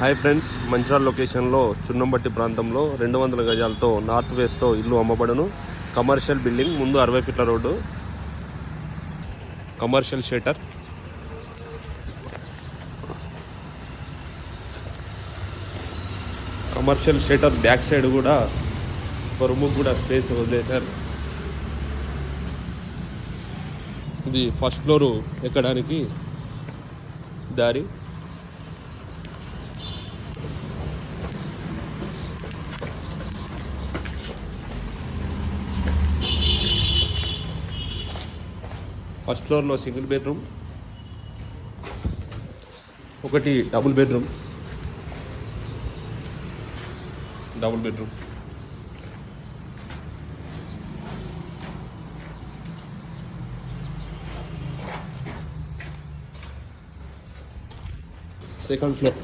Hi friends, Mancherial లొకేషన్లో చున్నంబట్టి ప్రాంతంలో 200 గజాలతో north వెస్ట్తో ఇల్లు అమ్మబడును. కమర్షియల్ బిల్డింగ్, ముందు 60 ఫీట్ల road, commercial shutter, back side కూడా ఒక రూమ్ కూడా స్పేస్ వదిలేశారు. ఇది ఫస్ట్ ఫ్లోరు ఎక్కడానికి దారి. ఫస్ట్ ఫ్లోర్లో సింగిల్ బెడ్రూమ్, ఒకటి డబుల్ బెడ్రూమ్. Second floor